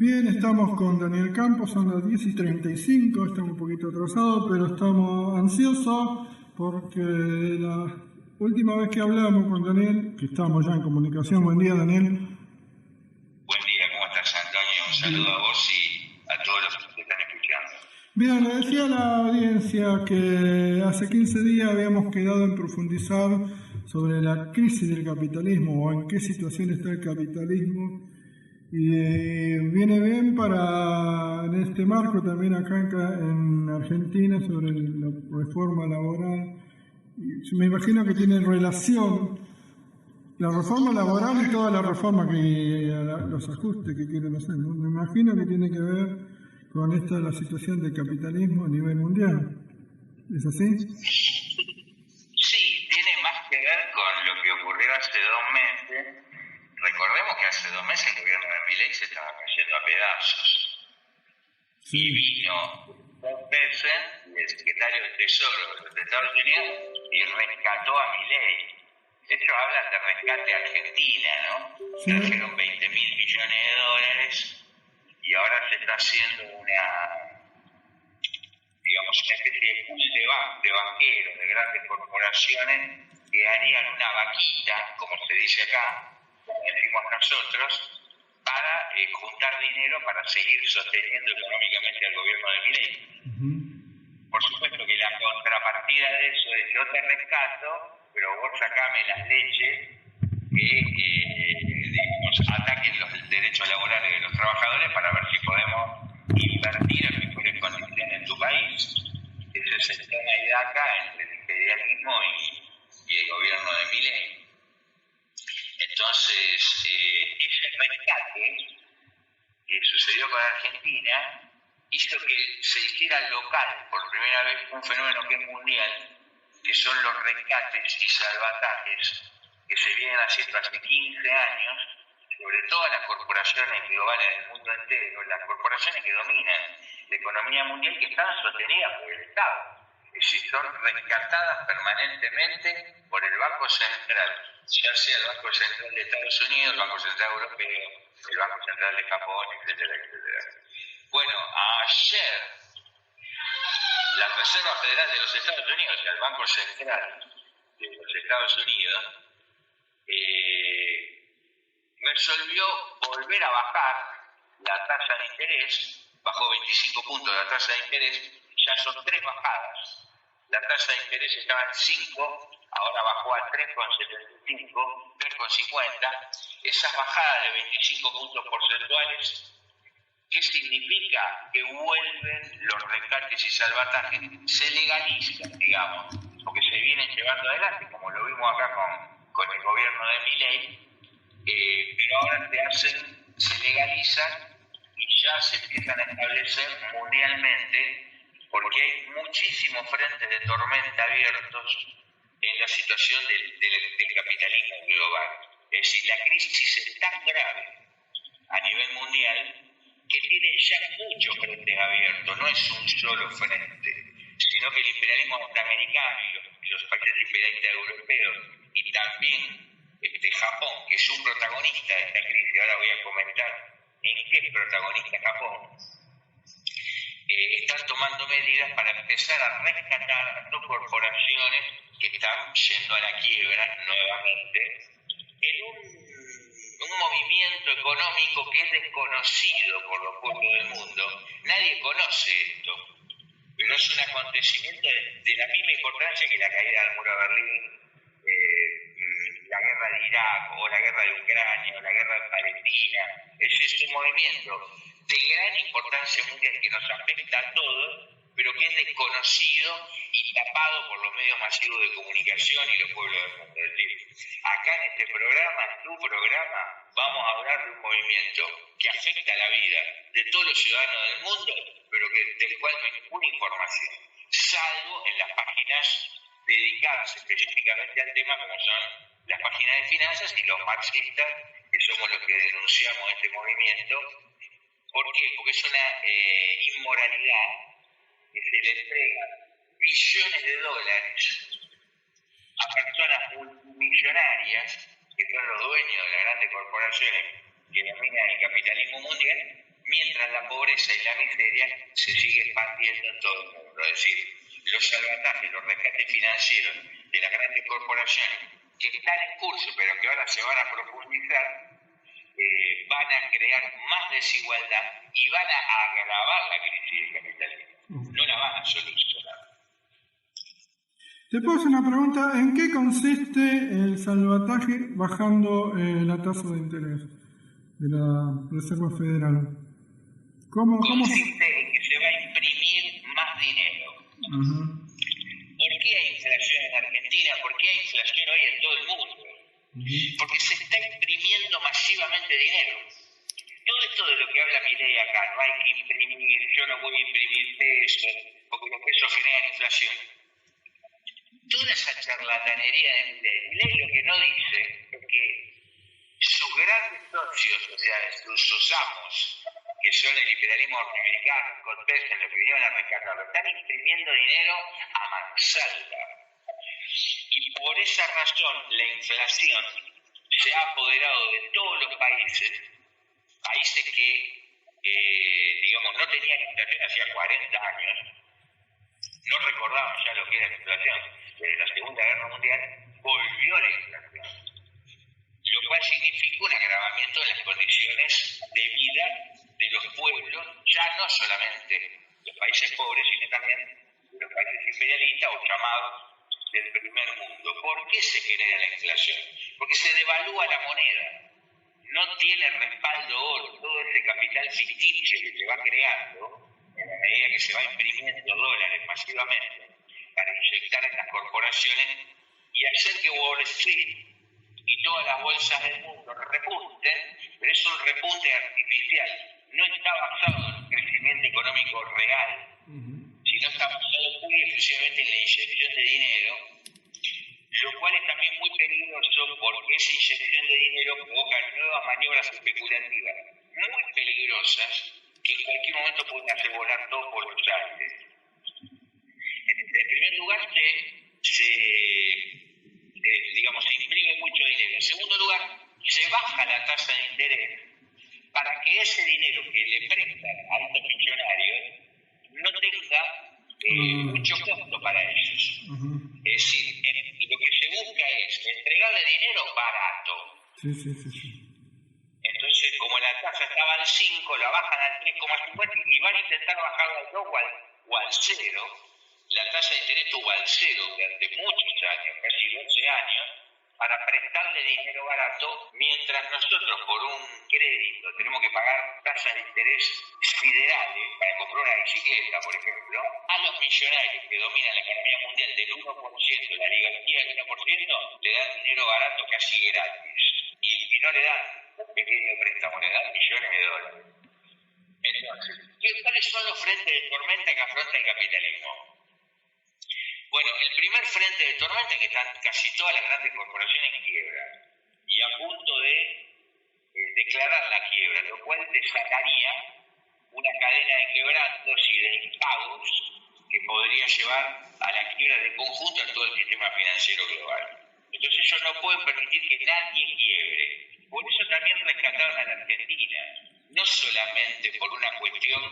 Bien, estamos con Daniel Campos, son las 10:35, estamos un poquito atrasados, pero estamos ansiosos porque la última vez que hablamos con Daniel, que estamos ya en comunicación, buen día Daniel. Buen día, ¿cómo estás, Antonio? Un saludo a vos y a todos los que están escuchando. Bien, le decía a la audiencia que hace 15 días habíamos quedado en profundizar sobre la crisis del capitalismo o en qué situación está el capitalismo. Y viene bien para, en este marco también acá en Argentina, sobre la reforma laboral. Y me imagino que tiene relación la reforma laboral y toda la reforma los ajustes que quieren hacer, ¿no? Me imagino que tiene que ver con la situación del capitalismo a nivel mundial. ¿Es así? Sí, tiene más que ver con lo que ocurrió hace 2 meses. Recordemos que hace 2 meses el gobierno de Milei se estaba cayendo a pedazos. Sí. Y vino Bob Paulsen, el secretario del Tesoro de los Estados Unidos, y rescató a Milei. Ellos hablan de rescate a Argentina, ¿no? Sí. Trajeron $20.000 millones y ahora se está haciendo una especie de pool de banqueros, de grandes corporaciones que harían una vaquita, como se dice acá, como decimos nosotros, para juntar dinero para seguir sosteniendo económicamente al gobierno de Milei. Por supuesto que la contrapartida de eso es: yo te rescato, pero vos sacame las leches que ataquen los derechos laborales de los trabajadores para ver si podemos invertir en mejores condiciones en tu país. Ese es el tema de acá entre el imperialismo y el gobierno de Milei. Entonces, ese rescate que sucedió con Argentina hizo que se hiciera local por primera vez un fenómeno que es mundial, que son los rescates y salvatajes que se vienen haciendo hace 15 años, sobre todas las corporaciones globales del mundo entero, las corporaciones que dominan la economía mundial, que están sostenidas por el Estado. Es decir, son rescatadas permanentemente por el Banco Central, ya sea el Banco Central de Estados Unidos, el Banco Central Europeo, el Banco Central de Japón, etcétera, etcétera. Bueno, ayer la Reserva Federal de los Estados Unidos, o sea, el Banco Central de los Estados Unidos, resolvió volver a bajar la tasa de interés, bajó 25 puntos la tasa de interés, ya son 3 bajadas. La tasa de interés estaba en 5, ahora bajó a 3,75, 3,50. Esas bajadas de 25 puntos porcentuales, ¿qué significa? Que vuelven los rescates y salvatajes, se legalizan, digamos, porque se vienen llevando adelante, como lo vimos acá con el gobierno de Milei, pero ahora se legalizan y ya se empiezan a establecer mundialmente, porque hay muchísimos frentes de tormenta abiertos en la situación del capitalismo global. Es decir, la crisis es tan grave a nivel mundial que tiene ya muchos frentes abiertos, no es un solo frente, sino que el imperialismo norteamericano y los países imperialistas europeos y también Japón, que es un protagonista de esta crisis, ahora voy a comentar en qué es protagonista Japón, están tomando medidas para empezar a rescatar a 2 corporaciones que están yendo a la quiebra nuevamente en un movimiento económico que es desconocido por los pueblos del mundo. Nadie conoce esto, pero es un acontecimiento de la misma importancia que la caída del muro de Berlín, la guerra de Irak o la guerra de Ucrania o la guerra de Palestina. Es un movimiento de gran importancia mundial que nos afecta a todos, pero que es desconocido y tapado por los medios masivos de comunicación y los pueblos del mundo. Es decir, acá en este programa, en tu programa, vamos a hablar de un movimiento que afecta a la vida de todos los ciudadanos del mundo, pero del cual no hay ninguna información, salvo en las páginas dedicadas específicamente al tema, como son las páginas de finanzas y los marxistas, que somos los que denunciamos este movimiento. ¿Por qué? Porque es una inmoralidad que se le entrega billones de dólares a personas multimillonarias, que son los dueños de las grandes corporaciones que dominan el capitalismo mundial, mientras la pobreza y la miseria se sigue expandiendo en todo el mundo. Es decir, los salvatajes, los rescates financieros de las grandes corporaciones que están en curso, pero que ahora se van a profundizar, van a crear más desigualdad y van a agravar la crisis del capitalismo. No la van a solucionar. Te puedo hacer una pregunta, ¿en qué consiste el salvataje bajando la tasa de interés de la Reserva Federal? Consiste en que se va a imprimir más dinero. Uh-huh. ¿Por qué hay inflación en Argentina? ¿Por qué hay inflación hoy en todo el mundo? Uh-huh. Porque se está imprimiendo masivamente dinero. Todo esto de lo que habla Milei acá, no hay que imprimir, yo no voy a imprimir pesos, porque los pesos generan inflación. Toda esa charlatanería de Milei lo que no dice es que sus grandes socios, o sea, sus amos, que son el liberalismo norteamericano, Cortés, en lo que vinieron a rescatarlo, están imprimiendo dinero a mansalva. Y por esa razón la inflación se ha apoderado de todos los países que, digamos, no tenían inflación hacía 40 años, no recordaban ya lo que era la inflación. Desde la Segunda Guerra Mundial volvió la inflación, lo cual significa un agravamiento de las condiciones de vida de los pueblos, ya no solamente los países pobres, sino también de los países imperialistas o llamados del primer mundo. ¿Por qué se genera la inflación? Porque se devalúa la moneda, no tiene respaldo oro, todo ese capital ficticio que se va creando en la medida que se va imprimiendo dólares masivamente para inyectar en las corporaciones y hacer que Wall Street y todas las bolsas del mundo repunten, pero es un repunte artificial, no está basado en un crecimiento económico real, sino está basado muy exclusivamente en la inyección de dinero, lo cual es también muy peligroso porque esa inyección de dinero provoca nuevas maniobras especulativas muy peligrosas que en cualquier momento pueden hacer volar todo por los aires. En primer lugar, se imprime mucho dinero. En segundo lugar, se baja la tasa de interés para que ese dinero que le prestan a estos millonarios no tenga mucho costo para ellos. Es decir, lo que se busca es entregarle dinero barato. Sí. Entonces, como la tasa estaba al 5, la bajan al 3,50 y van a intentar bajarla al 2 o al 0. La tasa de interés estuvo al 0 durante muchos años, casi 12 años, para prestarle dinero barato, mientras nosotros por un crédito tenemos que pagar tasas de interés siderales para comprar una bicicleta, por ejemplo, a los millonarios que dominan la economía mundial del 1%, la oligarquía del 1%, le dan dinero barato casi gratis. Y no le dan un pequeño préstamo, le dan millones de dólares. Entonces, ¿cuáles son los frentes de tormenta que afronta el capitalismo? Bueno, el primer frente de tormenta es que están casi todas las grandes corporaciones en quiebra y a punto de declarar la quiebra, lo cual desataría una cadena de quebrantos y de impagos que podría llevar a la quiebra de conjunto a todo el sistema financiero global. Entonces ellos no pueden permitir que nadie quiebre. Por eso también rescataron a la Argentina, no solamente por una cuestión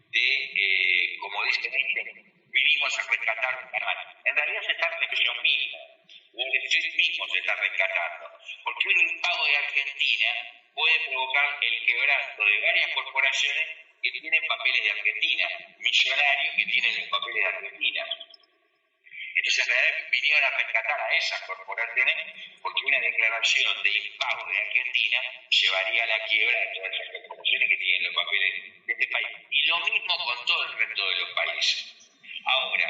de, como dicen ellos, vinimos a rescatar un canal. En realidad se está ellos mismos, Wall Street mismo se está rescatando, porque un impago de Argentina puede provocar el quebranto de varias corporaciones que tienen papeles de Argentina, millonarios que tienen los papeles de Argentina. Entonces, en realidad vinieron a rescatar a esas corporaciones porque una declaración de impago de Argentina llevaría a la quiebra de todas esas corporaciones que tienen los papeles de este país. Y lo mismo con todo el resto de los países. Ahora,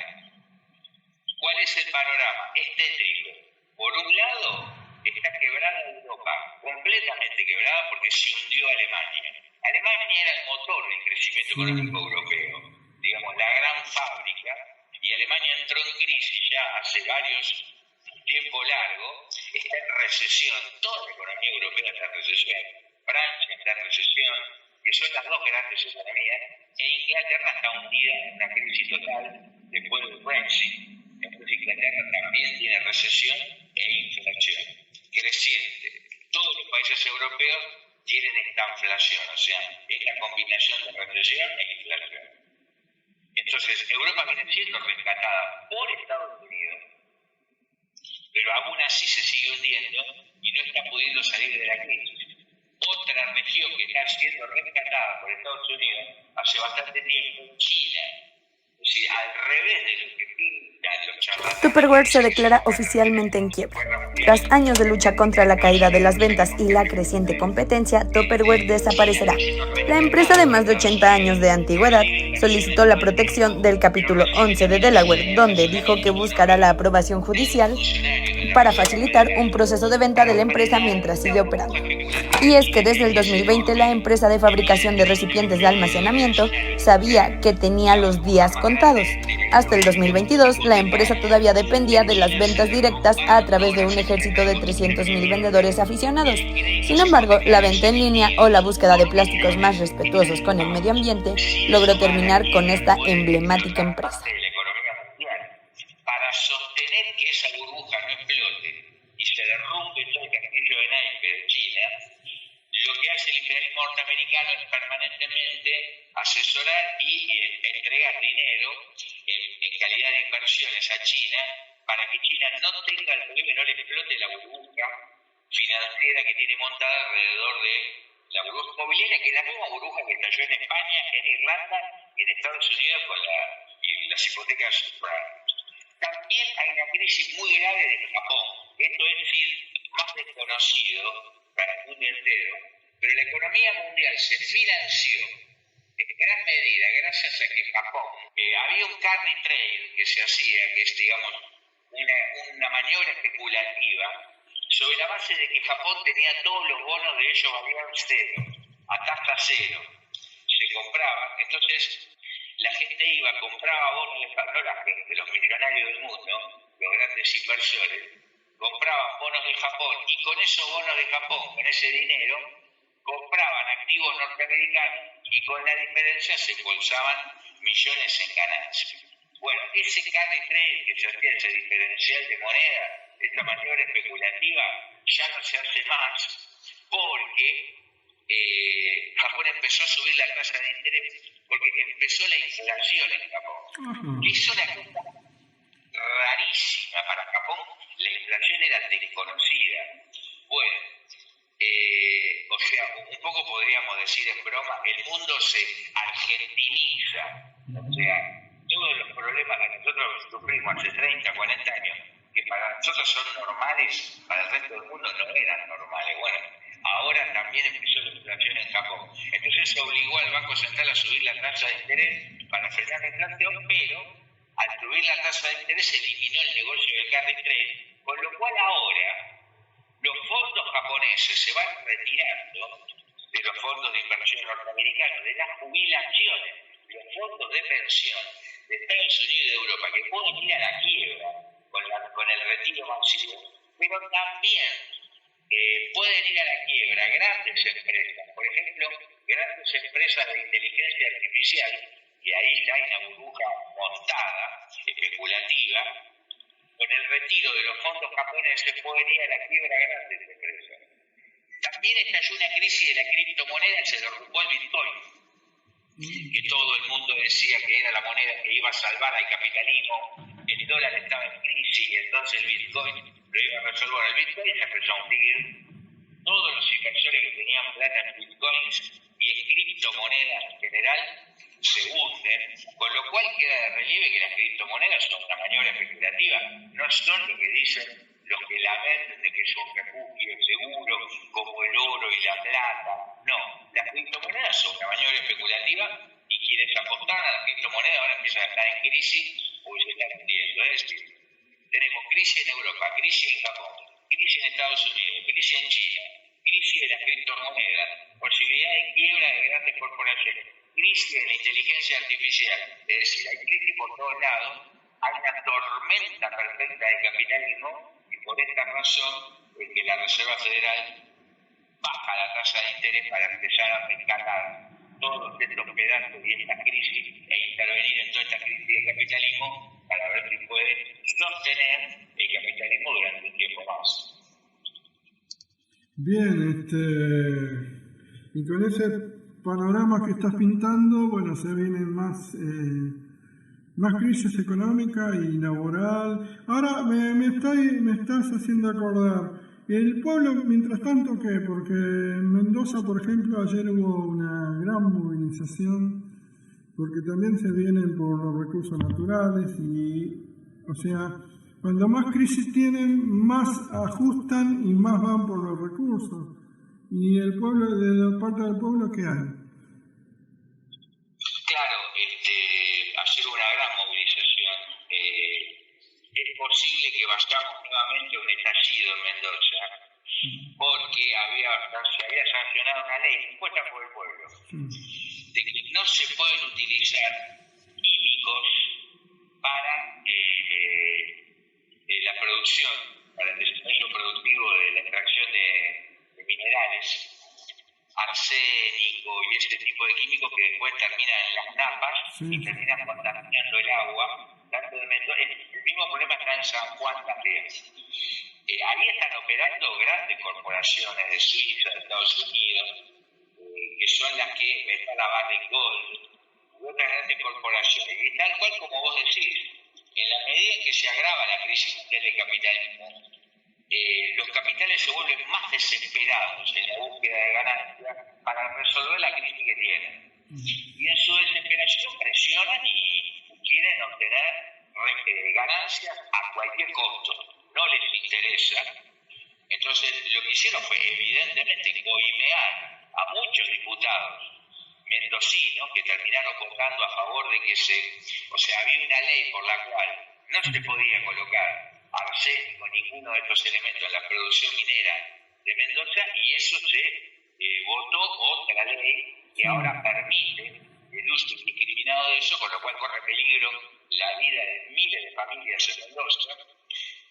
¿cuál es el panorama? Es tétrico. Por un lado, está quebrada Europa, completamente quebrada porque se hundió Alemania. Alemania era el motor del crecimiento económico europeo, digamos, la gran fábrica, y Alemania entró en crisis ya hace varios tiempo largo, está en recesión, toda la economía europea está en recesión, Francia está en recesión, que son las dos grandes economías, e Inglaterra está hundida en una crisis total después del Brexit. Entonces Inglaterra también tiene recesión e inflación creciente. Todos los países europeos tienen esta inflación, o sea, es la combinación de recesión e inflación. Entonces, Europa viene siendo rescatada por Estados Unidos, pero aún así se sigue hundiendo y no está pudiendo salir de la crisis. Otra región que está siendo rescatada por Estados Unidos hace bastante tiempo, China. Es decir, al revés de lo que pintan los charlatanes. Tupperware se declara oficialmente en quiebra. Tras años de lucha contra la caída de las ventas y la creciente competencia, Tupperware desaparecerá. La empresa de más de 80 años de antigüedad solicitó la protección del capítulo 11 de Delaware, donde dijo que buscará la aprobación judicial para facilitar un proceso de venta de la empresa mientras sigue operando. Y es que desde el 2020 la empresa de fabricación de recipientes de almacenamiento sabía que tenía los días contados. Hasta el 2022 la empresa todavía dependía de las ventas directas a través de un ejército de 300.000 vendedores aficionados. Sin embargo, la venta en línea o la búsqueda de plásticos más respetuosos con el medio ambiente logró terminar con esta emblemática empresa. Para sostener que esa burbuja no explote y se derrumbe todo el castillo de naipe de China, lo que hace el imperialismo norteamericano es permanentemente asesorar y entregar dinero en calidad de inversiones a China para que China no tenga el problema y no le explote la burbuja financiera que tiene montada alrededor de la burbuja inmobiliaria, que es la misma burbuja que estalló en España, en Irlanda y en Estados Unidos con las hipotecas subprimes. También hay una crisis muy grave de Japón. Esto es más desconocido para el mundo entero, pero la economía mundial se financió en gran medida gracias a que Japón, había un carry trade que se hacía, que es, digamos, una maniobra especulativa sobre la base de que Japón tenía todos los bonos de ellos valían cero, a tasa cero, se compraban, entonces la gente iba, compraba bonos de Japón, no la gente, los millonarios del mundo, los grandes inversores, compraban bonos de Japón y con esos bonos de Japón, con ese dinero, compraban activos norteamericanos y con la diferencia se embolsaban millones en ganancias. Bueno, ese carry trade que se hacía, ese diferencial de moneda, esta maniobra especulativa, ya no se hace más porque Japón empezó a subir la tasa de interés porque empezó la inflación en Japón. Es una cosa rarísima para Japón, la inflación era desconocida. Bueno, o sea, un poco podríamos decir en broma, el mundo se argentiniza, o sea, todos los problemas que nosotros sufrimos hace 30, 40 años, que para nosotros son normales, para el resto del mundo no eran normales. Bueno, ahora también empezó la inflación en Japón. Entonces se obligó al Banco Central a subir la tasa de interés para frenar la inflación, pero al subir la tasa de interés se eliminó el negocio del carry trade, con lo cual ahora los fondos japoneses se van retirando de los fondos de inversión norteamericanos, de las jubilaciones, los fondos de pensión de Estados Unidos y de Europa, que pueden ir a la quiebra con el retiro masivo, pero también pueden ir a la quiebra grandes empresas, por ejemplo, grandes empresas de inteligencia artificial, y ahí hay una burbuja montada, especulativa. Con el retiro de los fondos japoneses pueden ir a la quiebra grandes empresas. También estalló una crisis de la criptomoneda, se derrumbó el Bitcoin, que todo el mundo decía que era la moneda que iba a salvar al capitalismo, el dólar estaba en crisis y entonces el Bitcoin lo iba a resolver. Bueno, el Bitcoin se empezó a hundir, todos los inversores que tenían plata en Bitcoins y en criptomonedas en general se hunden, con lo cual queda de relieve que las criptomonedas son una maniobra especulativa, no son lo que dicen los que la venden de que es un refugio seguro como el oro y la plata. No, las criptomonedas son una maniobra especulativa y quienes apostaban a las criptomonedas ahora empiezan a estar en crisis o se están hundiendo. Es decir, tenemos crisis en Europa, crisis en Japón, crisis en Estados Unidos, crisis en China, crisis de las criptomonedas, posibilidad de quiebra de grandes corporaciones, crisis en la inteligencia artificial. Es decir, hay crisis por todos lados, hay una tormenta perfecta del capitalismo y por esta razón es que la Reserva Federal baja la tasa de interés para empezar a rescatar todos estos pedazos y esta crisis e intervenir en toda esta crisis del capitalismo para ver si puede sostener el capitalismo durante un tiempo más. Bien, Y con ese panorama que estás pintando, bueno, se vienen más crisis económica y laboral. Ahora me estás haciendo acordar. El pueblo, mientras tanto, ¿qué? Porque en Mendoza, por ejemplo, ayer hubo una gran movilización, porque también se vienen por los recursos naturales y, o sea, cuando más crisis tienen, más ajustan y más van por los recursos. Y el pueblo, de la parte del pueblo, ¿qué hay? Claro, ayer hubo una gran movilización. Es posible que vayamos nuevamente a un estallido en Mendoza, porque se había sancionado una ley impuesta por el pueblo, de que no se pueden utilizar químicos para la producción, para el desarrollo productivo de la extracción de minerales, arsénico y ese tipo de químicos que después terminan en las napas y terminan contaminando el agua, tanto de Mendoza. El mismo problema está en San Juan también. Ahí están operando grandes corporaciones de Suiza, de Estados Unidos, que son las que está la Barrick Gold y otras grandes corporaciones. Y tal cual como vos decís, en la medida en que se agrava la crisis mundial del capitalismo, los capitales se vuelven más desesperados en la búsqueda de ganancias para resolver la crisis que tienen. Y en su desesperación presionan y quieren obtener ganancias a cualquier costo. No les interesa. Entonces, lo que hicieron fue, evidentemente, coimear a muchos diputados mendocinos que terminaron votando a favor de que había una ley por la cual no se podía colocar arsénico, ninguno de estos elementos en la producción minera de Mendoza, y eso se votó otra ley que ahora permite el uso indiscriminado de eso, con lo cual corre peligro la vida de miles de familias en Mendoza.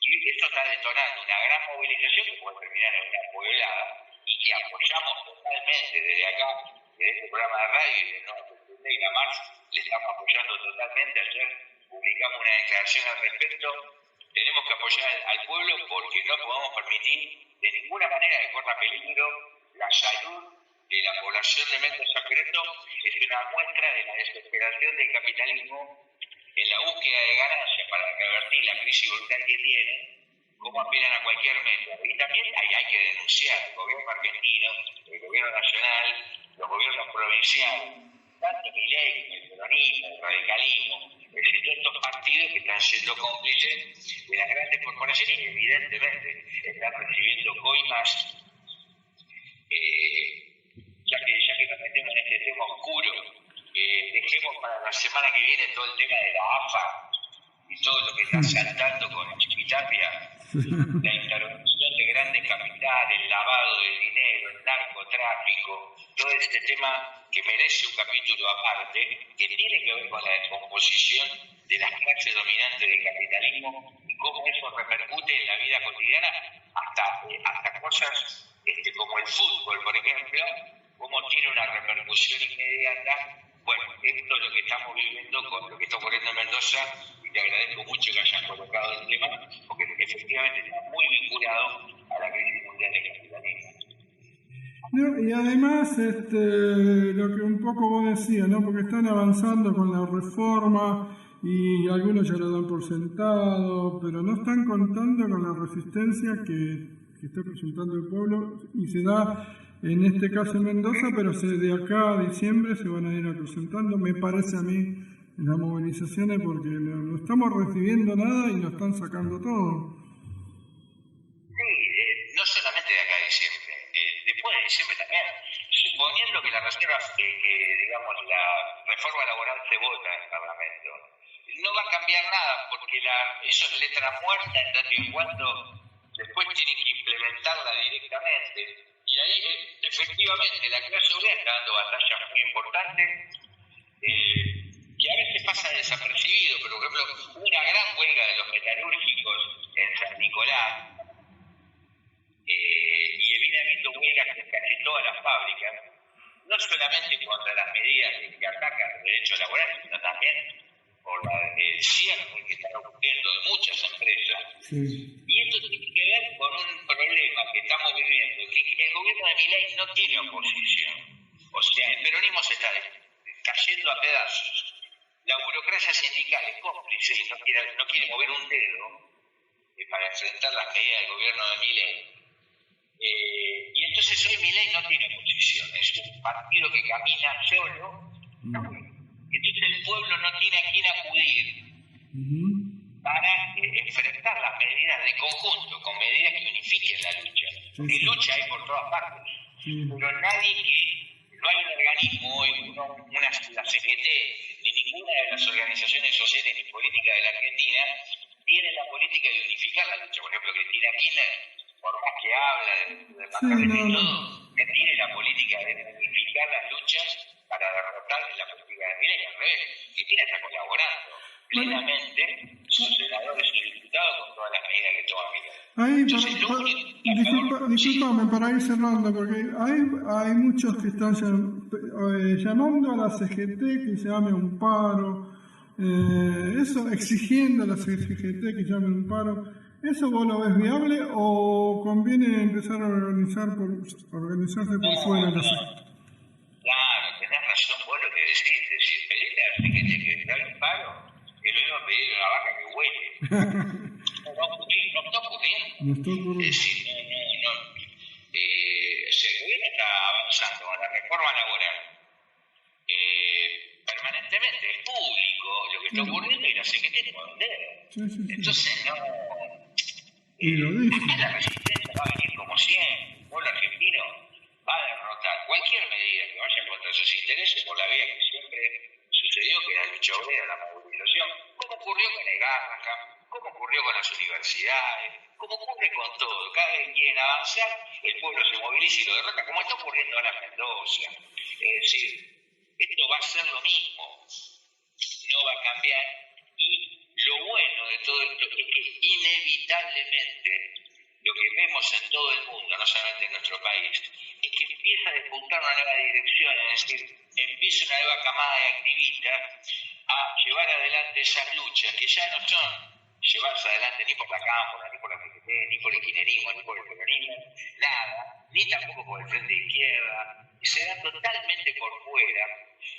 Y esto está detonando una gran movilización que puede terminar en una pueblada y que apoyamos totalmente desde acá, desde este programa de radio y de y la Marx, le estamos apoyando totalmente. Ayer publicamos una declaración al respecto. Tenemos que apoyar al pueblo porque no podemos permitir de ninguna manera que corra peligro la salud de la población de Mendoza. Pero esto es una muestra de la desesperación del capitalismo en la búsqueda de ganancias para revertir la crisis brutal que tiene, como apelan a cualquier método. Y también hay que denunciar el gobierno argentino, el gobierno nacional, los gobiernos provinciales, tanto Milei, el peronismo, el radicalismo, es decir, todos estos partidos que están siendo cómplices de las grandes corporaciones y evidentemente están recibiendo coimas. Ya que nos metemos en este tema oscuro, dejemos para la semana que viene todo el tema de la AFA y todo lo que está saltando con Chiquitapia, la intervención de grandes capitales, el lavado de dinero, el narcotráfico, todo este tema que merece un capítulo aparte, que tiene que ver con la descomposición de las clases dominantes del capitalismo y cómo eso repercute en la vida cotidiana, hasta cosas como el fútbol, por ejemplo, cómo tiene una repercusión inmediata. Bueno, esto es lo que estamos viviendo con lo que está ocurriendo en Mendoza, y te agradezco mucho que hayas colocado el tema, porque efectivamente está muy vinculado a la crisis mundial del capitalismo. No, y además, lo que un poco vos decías, ¿no? Porque están avanzando con la reforma y algunos ya lo dan por sentado, pero no están contando con la resistencia que está presentando el pueblo, y se da en este caso en Mendoza, pero de acá a diciembre se van a ir acrecentando, me parece a mí, en las movilizaciones, porque no estamos recibiendo nada y nos están sacando todo. Sí, no solamente de acá a diciembre, después de diciembre también, suponiendo que la reforma laboral se vota en el Parlamento, no va a cambiar nada, porque eso es letra muerta en tanto y en cuanto después tienen que implementarla directamente. Y ahí, efectivamente, la clase obrera está dando batallas muy importantes, que a veces pasa desapercibido, pero por ejemplo, hubo una gran huelga de los metalúrgicos en San Nicolás, y viene habiendo huelgas en casi todas las fábricas, no solamente contra las medidas que atacan los derechos laborales, sino también por el cierre que están ocurriendo de muchas empresas. Sí. Y esto tiene que ver con un problema que estamos viviendo, que el gobierno de Milei no tiene oposición. O sea, el peronismo se está cayendo a pedazos. La burocracia sindical es cómplice y no quiere mover un dedo para enfrentar las medidas del gobierno de Milei. Y entonces hoy Milei no tiene oposición, es un partido que camina solo. Entonces el pueblo no tiene a quién acudir para enfrentar las medidas de conjunto, con medidas que unifiquen la lucha. Y lucha hay por todas partes, pero no hay un organismo hoy, la CGT, ni ninguna de las organizaciones sociales ni políticas de la Argentina tiene la política de unificar la lucha. Por ejemplo, Cristina Kirchner, por más que habla de y todo, no tiene la política de unificar las luchas para derrotar la política de Milei. Al revés, Cristina está colaborando plenamente, sus senadores y diputados, con todas las medidas que toma Milei. Disculpame, para ir cerrando, porque hay muchos que están llamando a la CGT que llame a un paro, exigiendo a la CGT que llame a un paro. ¿Eso vos lo ves viable o conviene empezar a organizarse por fuera de la CGT? Claro, tenés razón vos lo que decís. Es decir, pedirle a la CGT que haga un paro es lo mismo pedirle a una vaca que huele. No está ocurriendo. Es decir, el gobierno está avanzando con la reforma laboral. Permanentemente es público lo que está ocurriendo y la CGT no va a vender. Entonces no. La resistencia va a venir como siempre. El pueblo argentino va a derrotar cualquier medida que vaya contra sus intereses por la vía que siempre sucedió, que era la lucha obrera, la movilización, como ocurrió con el Garrahan, como ocurrió con las universidades, como ocurre con todo. Cada vez que quieren avanzar, el pueblo se moviliza y lo derrota, como está ocurriendo ahora en Mendoza. Es decir, esto va a ser lo mismo, no va a cambiar. Y lo bueno de todo esto es que inevitablemente lo que vemos en todo el mundo, no solamente en nuestro país, es que empieza a despuntar una nueva dirección, es decir, empieza una nueva camada de activistas a llevar adelante esas luchas que ya no son llevarse adelante ni por la Cámpora, ni por la CGT, ni por el kirchnerismo, ni por el peronismo, nada, ni tampoco por el Frente de Izquierda, y se dan totalmente por fuera.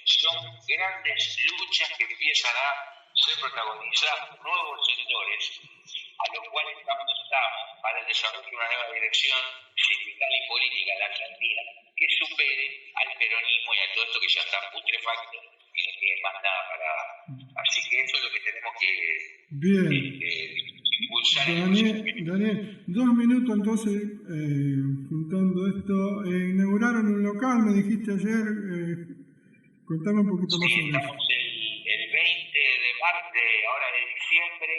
Son grandes luchas que empiezan a ser protagonizadas por nuevos sectores a los cuales estamos para el desarrollo de una nueva dirección sindical y política en la Argentina que supere al peronismo y a todo esto que ya está putrefacto y no tiene más nada para dar. Así que eso es lo que tenemos que impulsar. Daniel, 2 minutos entonces, juntando esto. Inauguraron un local, me dijiste ayer. Contame un poquito más sobre eso. Estamos el 20 de marzo, ahora de diciembre.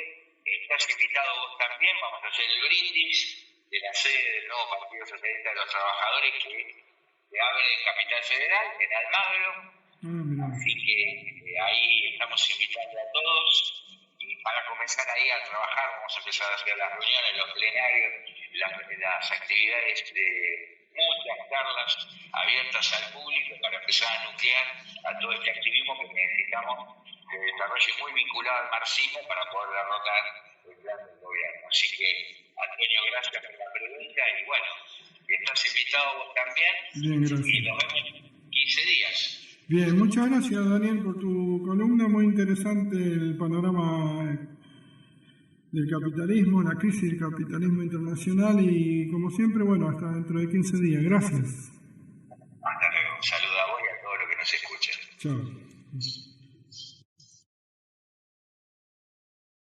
Estás invitado vos también. Vamos a hacer el brindis de la sede del nuevo Partido Socialista de los Trabajadores que abre en Capital Federal, en Almagro. Así que ahí estamos invitando a todos y para comenzar ahí a trabajar vamos a empezar a hacer las reuniones, los plenarios, las actividades de muchas charlas abiertas al público para empezar a nuclear a todo este activismo que necesitamos de desarrollo muy vinculado al marxismo para poder derrotar el plan del gobierno. Así que, Antonio, gracias por la pregunta y bueno, estás invitado vos también. Bien, gracias. Y nos vemos en 15 días. Bien, muchas gracias, Daniel, por tu columna. Muy interesante el panorama del capitalismo, la crisis del capitalismo internacional y, como siempre, bueno, hasta dentro de 15 días. Gracias. Hasta luego. Saluda a vos y a todos los que nos escuchan. Chao.